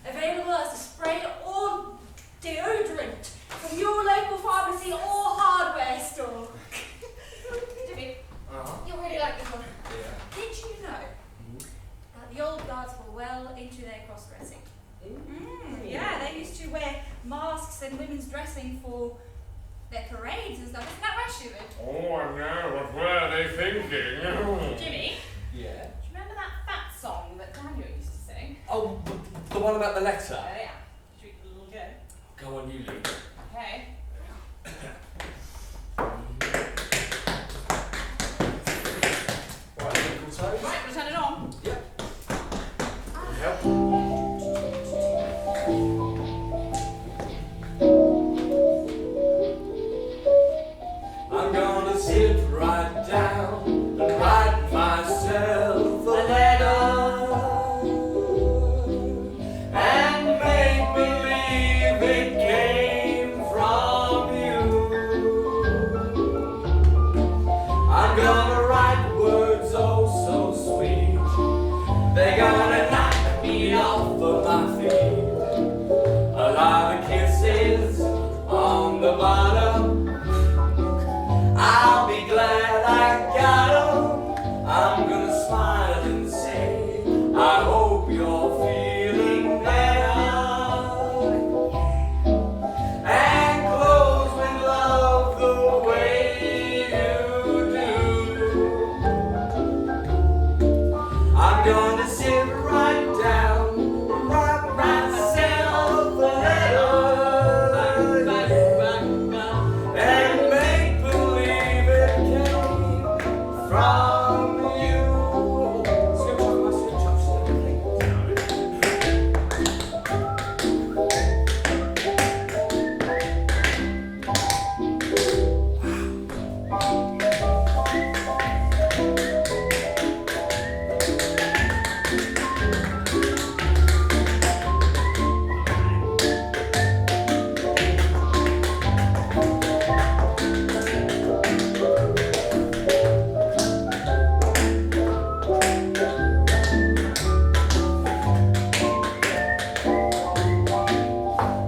Available as a spray or deodorant from your local pharmacy or hardware store. Jimmy, you'll really like this one. Yeah. Did you know that the old guards were well into their cross-dressing? Yeah, they used to wear masks and women's dressing for their parades and stuff. Isn't that right, Stuart? Oh, no, what were they thinking? Jimmy, Yeah. do you remember that fat song that Daniel used to sing? Oh, the one about the letter. Yeah. Should we give it a little go? Go on, you lead. Okay. Right, ankle toes. Right, we'll turn it on. Yep. Help. I'm gonna sit right down and write myself a letter and make believe it came from you. I'm gonna write words oh so sweet. They're gonna knock me off of my feet. A lot of kisses on the bottom. I'll be glad I got 'em. I'm gonna smile and say, I hope you're feeling better. And close with love the way you do. I'm gonna sit right down and write myself a letter. And make believe it came from you.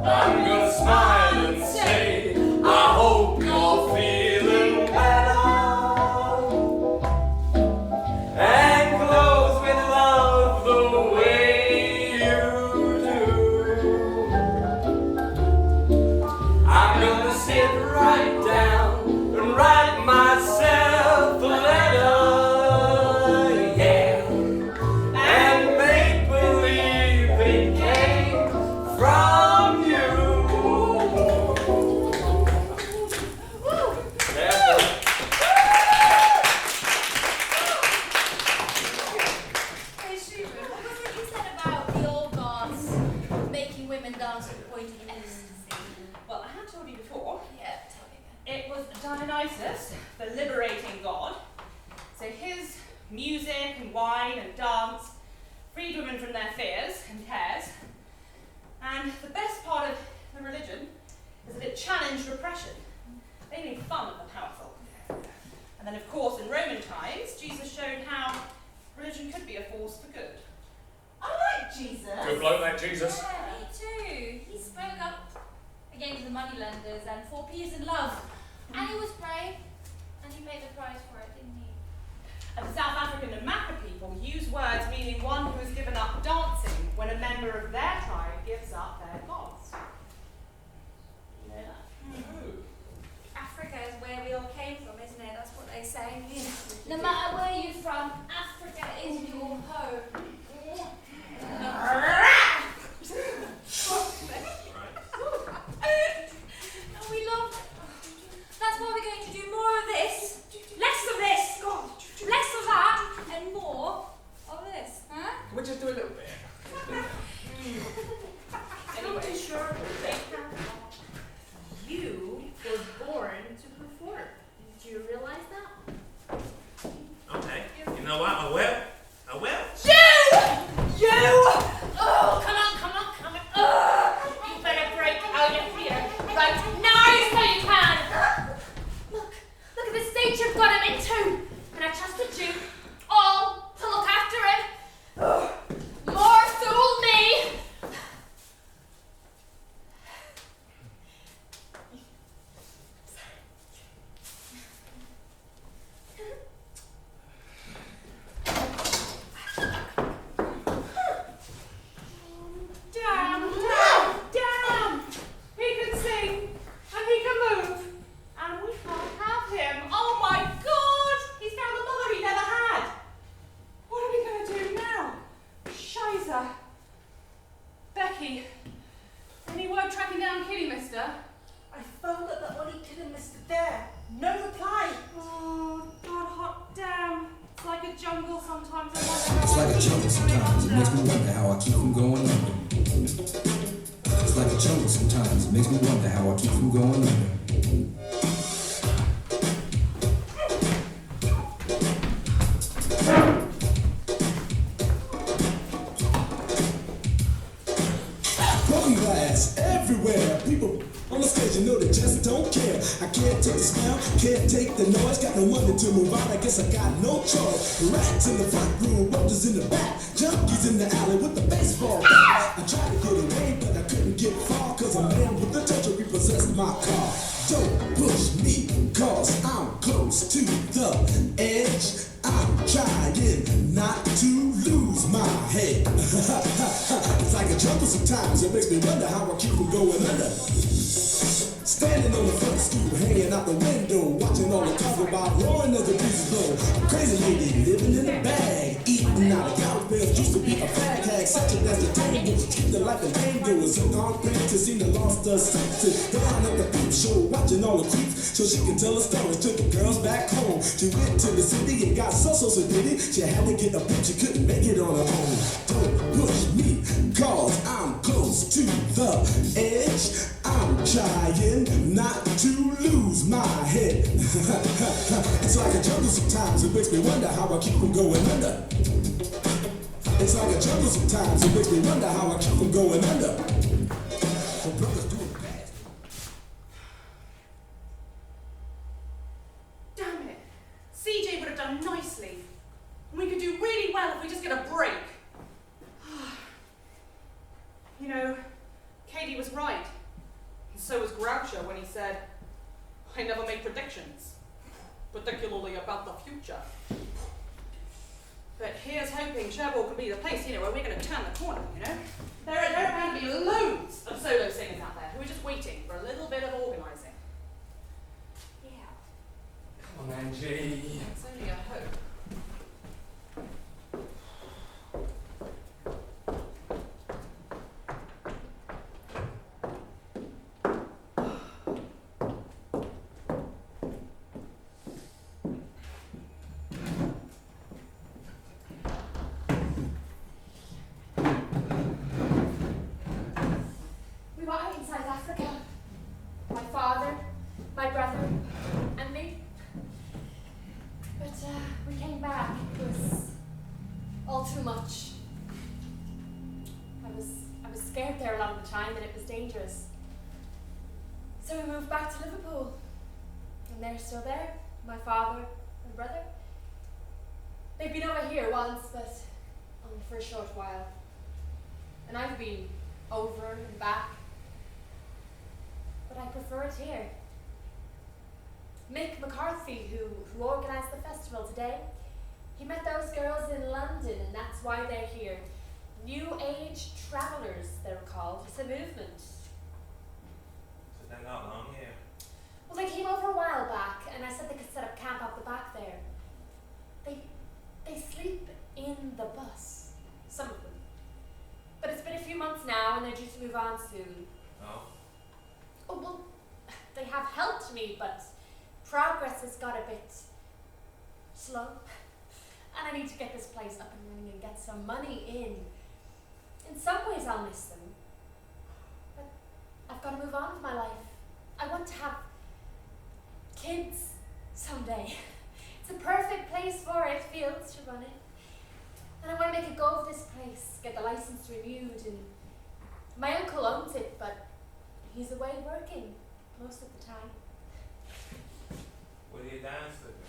I'm gonna smile and say, I hope you're feeling better. And close with love the way you do. I'm gonna sit right down and write myself a letter, yeah. And make believe it came from you. Hey, Stuart, what was it you said about the old gods making women dance with pointing ecstasy? Well, I have told you before. Yeah, tell me again. It was Dionysus, the liberating god. So his music and wine and dance freed women from their fears and cares. And the best part of the religion is that it challenged repression. They made fun of the powerful. And then, of course, in Roman times, Jesus showed how religion could be a force for good. I like Jesus. Good bloke, that Jesus. Yeah, me too. He spoke up against the moneylenders and for peace and love. And he was brave, and he paid the price for it, didn't he? And the South African and Maka people use words meaning one who has given up dancing when a member of their tribe gives up their gods. You know that? Africa is where we all came from, isn't it? That's what they say. No matter where you're from, Africa is your home. And we love it. That's why we're going to do more of this, less of this, less of that, and more of this. Huh? Can we just do a little bit? Anyway, Sure, you were born to perform. Did you realize that? Okay. You know what? I will. You! Oh, come on. You better break out your fear right now so you can. Look at the state you've got him into, and I trusted you all to like a jungle sometimes, it makes me wonder how I keep from going under. It's like a jungle sometimes, it makes me wonder how I keep from going under. Broken glass everywhere, people on the stage, you know they just don't care. I can't take the smell, can't take the noise. Got no money to move on, I guess I got no choice. Rats in the front room, roaches in the back, junkies in the alley with the baseball bat. I tried to get away, but I couldn't get far, cause a man with a touch repossessed my car. Don't push me, cause I'm close to the edge. I'm trying not to lose my head. It's like a jungle sometimes, it makes me wonder how I keep from going under. Standing on the front stoop, hanging out the window, watching all the cars go by, roaring as the breeze blow. Crazy lady living in a bag, eating out of garbage bills. Used to be a fag hag, such a that's the tango. Keep the life of tango, was hooked on to seem to lost her senses. Down at the peep show, watching all the creeps, so she can tell her stories to the girls back home. She went to the city and got so did it. She had to get a bitch, she couldn't make it on her own. Don't push me, cause I'm close to the edge. I'm trying not to lose my head. It's like a jungle sometimes, it makes me wonder how I keep from going under. It's like a jungle sometimes, it makes me wonder how I keep from going under. Well, brothers do it bad. Damn it. CJ would have done nicely. And we could do really well if we just get a break. You know, Katie was right. And so was Groucho when he said, I never make predictions, particularly about the future. But here's hoping Cherbourg can be the place, where we're going to turn the corner, There are bound to be loads of solo singers out there who are just waiting for a little bit of organising. Yeah. Come on, Angie. It's only a hope. We were out in South Africa. My father, my brother, and me. But we came back. It was all too much. I was scared there a lot of the time, and it was dangerous. So we moved back to Liverpool. And they're still there. My father and brother. They've been over here once, but only for a short while. And I've been over and back. But I prefer it here. Mick McCarthy, who organised the festival today, he met those girls in London, and that's why they're here. New Age Travellers, they're called. It's a movement. So they're not long here. Well, they came over a while back, and I said they could set up camp out the back there. They sleep in the bus, some of them. But it's been a few months now, and they're due to move on soon. Oh? Oh, well, they have helped me, but progress has got a bit slow. And I need to get this place up and running and get some money in. In some ways I'll miss them. But I've got to move on with my life. I want to have kids someday. It's a perfect place for it, fields to run in. And I want to make a go of this place, get the license renewed, and my uncle owns it, but he's away working most of the time. Will you dance with me?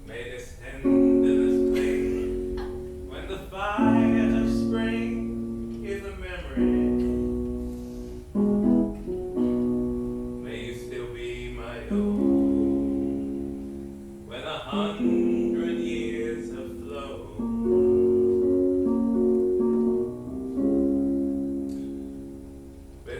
May this tenderness cling when the fire of spring is a memory. May you still be my own when 100 years have flown. But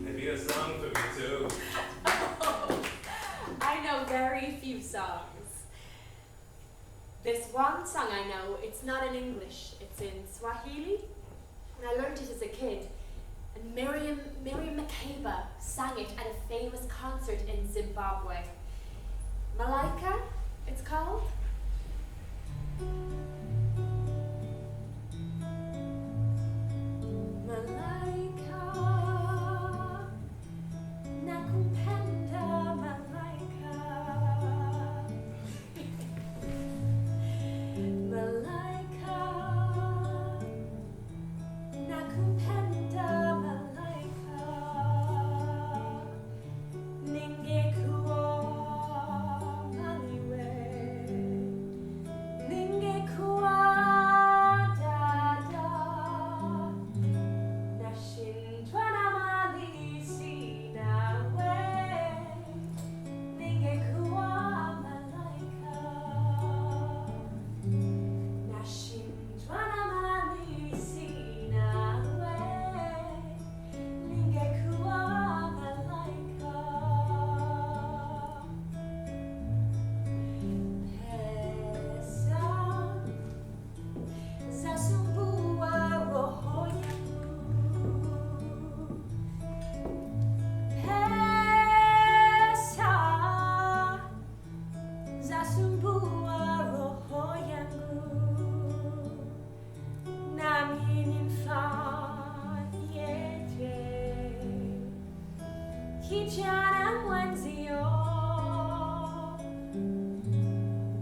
Maybe a song for me too. I know very few songs. There's one song I know, it's not in English, it's in Swahili. And I learned it as a kid. And Miriam Makeba sang it at a famous concert in Zimbabwe. Malaika, it's called. Malaika, nakupenda malaika. Malaika, nakupenda malaika. Ningekuwa maliwe, ningekuwa dada. Nashindwa na mali sinawe, ningekuwa malaika. Nashindwa na mali sinawe, ningekuwa malaika. Pesa zasumbua roho yangu. Pesa zasumbua roho yangu. Nami nimfanyeje kijana mwenzio?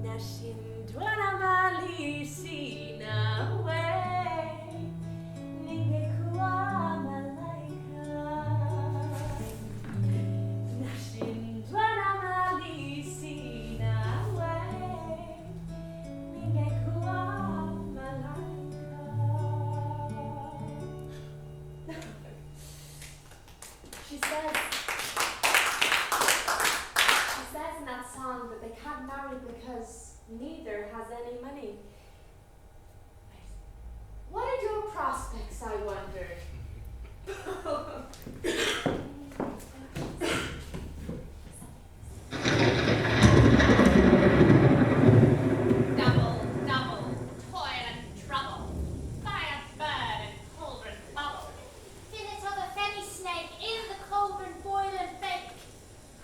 Nashindwa na mali sinawe, ningekuwa malaika. Nashindwa na mali sinawe, ningekuwa malaika. She says in that song that they can't marry because neither has any money. What are your prospects, I wonder? Double, double, toil and trouble. Fire, burn, and cauldron bubble. Fillet of a fenny snake, in the cauldron boil and bake.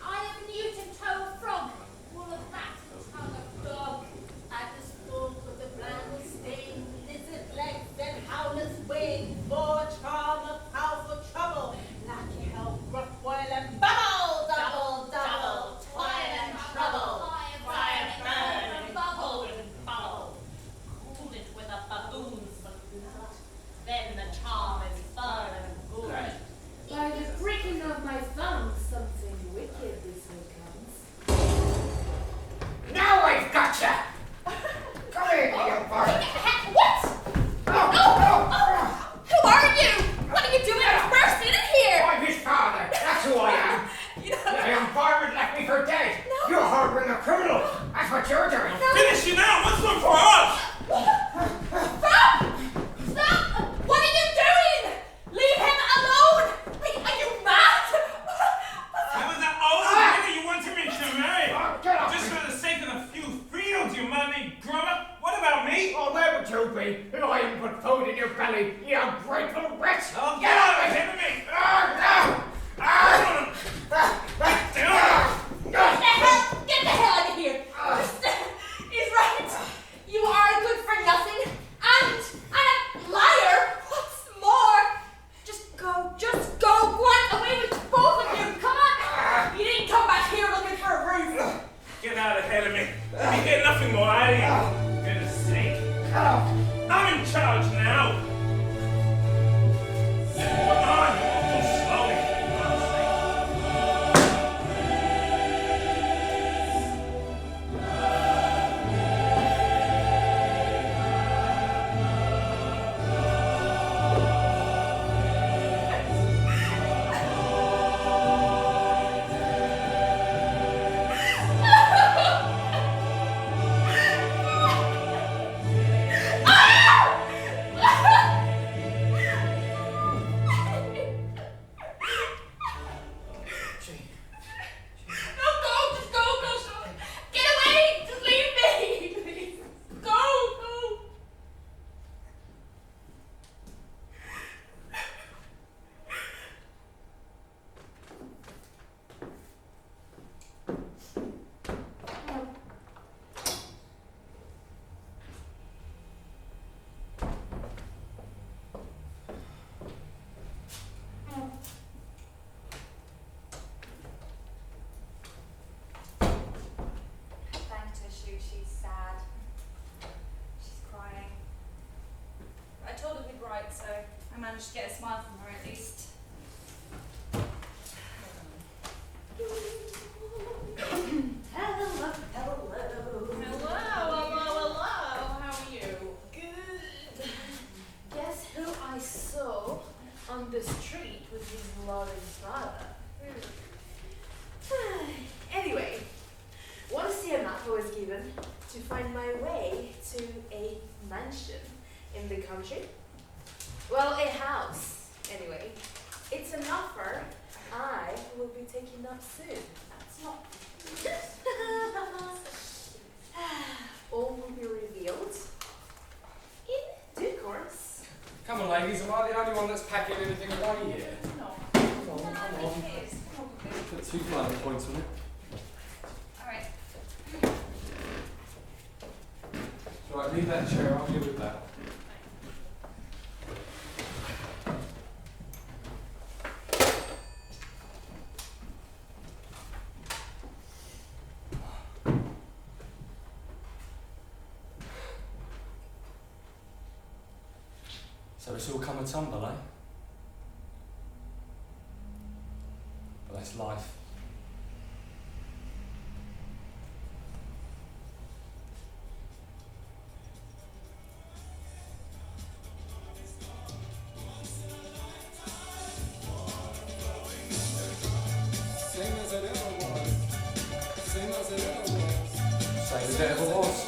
Eye of newt and toe of frog, wool of rat and tongue of dog. At the spook of the bramble stain, lizard legs and howler's wing, for charm of powerful trouble, lackey help, rough boil and bubble, double, double, toil and trouble. Fire, burn, and bubble and bubble. Cool it with a baboon's blood. Then the charm is fur and good. By the pricking of my thumb, something wicked this way comes. Now I've gotcha! Come here, you bird! What? Who are you? What are you doing bursting in here? I'm his father, that's who I am. The environment left me for dead. You're harboring a criminal. That's what you're doing. Finish you now. What's one for us? Stop! Stop! What are you doing? Leave him alone! Are you mad? It was that old nigger you wanted me to marry. Oh, get off Just me. for the sake of the few fields, you money grubber. What about me? Oh, where would you be? If I hadn't put food in your belly, you ungrateful wretch! Oh, Get out of hit here! me. Get the hell out of here! He's right. You are good for nothing. And a liar. What's more? Just go. Go on. Away with both of you. Come on. You didn't come back here looking for a roof. Get out ahead of me. Let me get nothing more out of you. For goodness sake. I'm in charge now. Come on. Slowly. For God's sake. managed to get a smile from her at least. Hello. Hello. How are you? Good. Guess who I saw on the street with his loving father? Anyway, want to see a map I was given to find my way to a mansion in the country? Well, a house, anyway. It's an offer I will be taking up soon. That's not. All will be revealed in due course. Come on, ladies, am I the only one that's packing anything away here? No. Come on, No, come I on. think it is. Probably. Put 2 flower points on it. Alright. Right, leave that chair, I'll deal with that. So it's all come a tumble, eh? But that's life. Same as it ever was.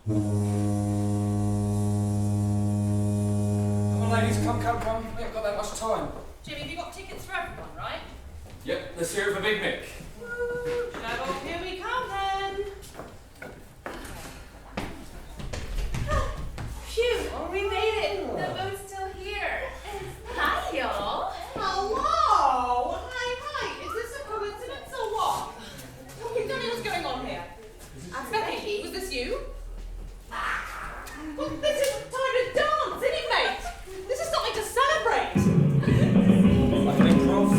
Come on, ladies, come. We haven't got that much time. Jimmy, have you got tickets for everyone, right? Yep, let's hear it for Big Mick. Travel, here we come then. Phew, we made it. The boat's still here. Hi, y'all. Hello! Hi. Is this a coincidence or what? Tell me what's going on here. Becky, was this you? Well, this is time to dance, isn't it, mate? This is something to celebrate. Like an improv.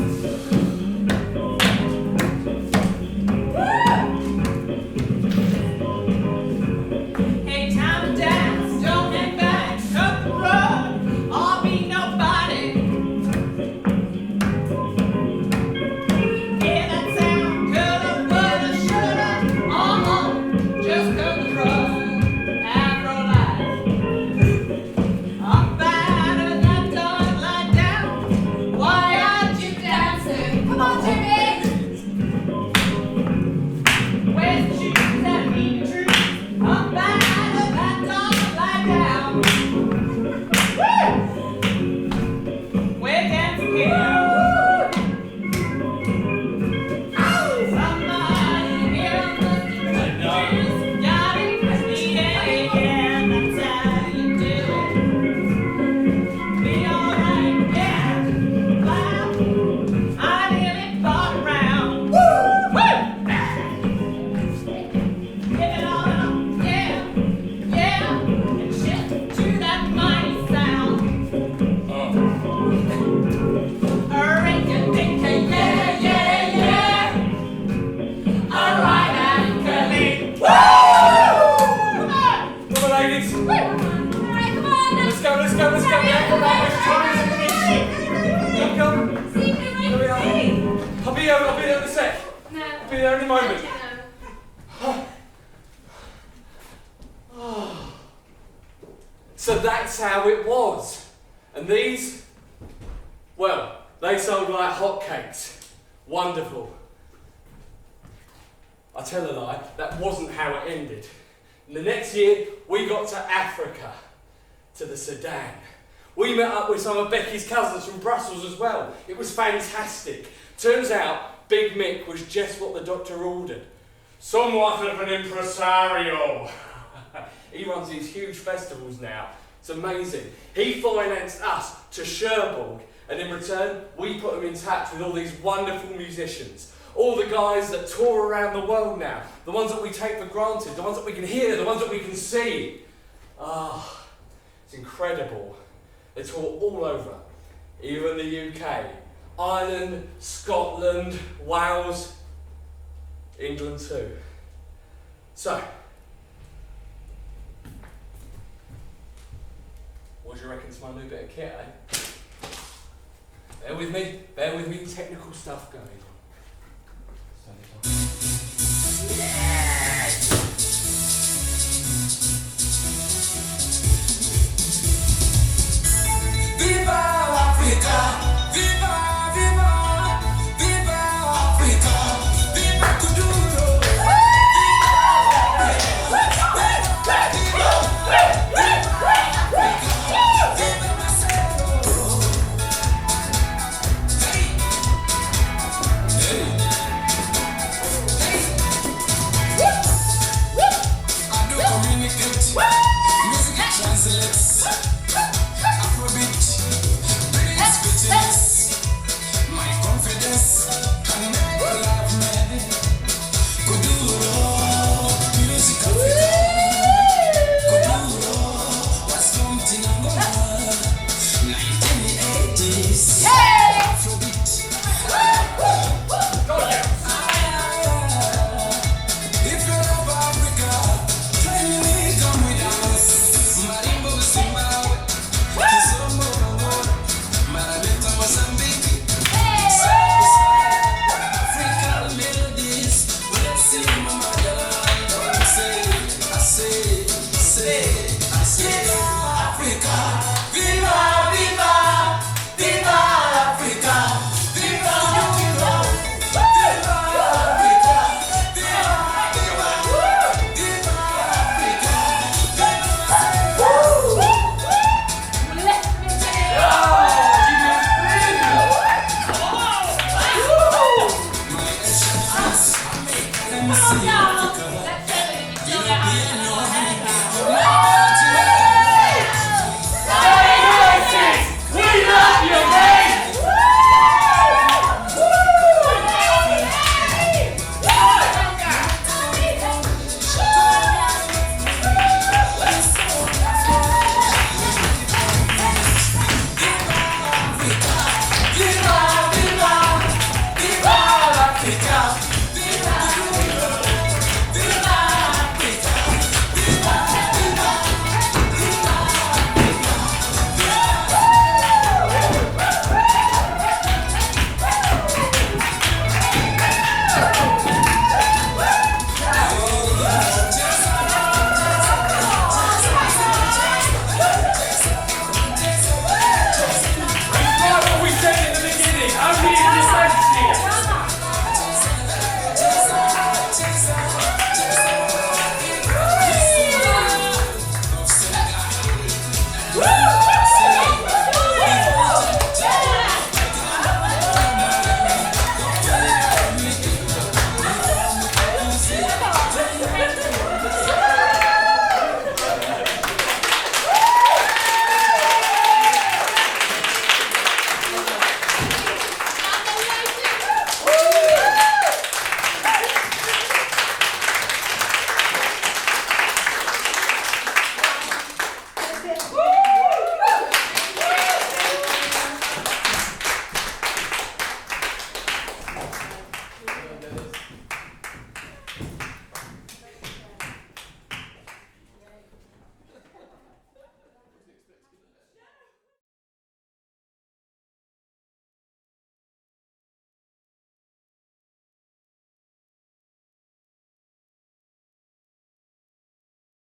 Rinka. See you Here we are. later. I'll be there in a sec. No. I'll be there any moment. So that's how it was. And these, well, they sold like hotcakes. Wonderful. I tell a lie, that wasn't how it ended. And the next year, we got to Africa, to the Sudan. We met up with some of Becky's cousins from Brussels as well. It was fantastic. Turns out, Big Mick was just what the doctor ordered. Somewhat of an impresario. He runs these huge festivals now. It's amazing. He financed us to Cherbourg, and in return, we put him in touch with all these wonderful musicians. All the guys that tour around the world now. The ones that we take for granted, the ones that we can hear, the ones that we can see. Ah, it's incredible. They tour all over, even the UK, Ireland, Scotland, Wales, England too. So, what do you reckon to my new bit of kit, eh? Bear with me, technical stuff going on. Yeah.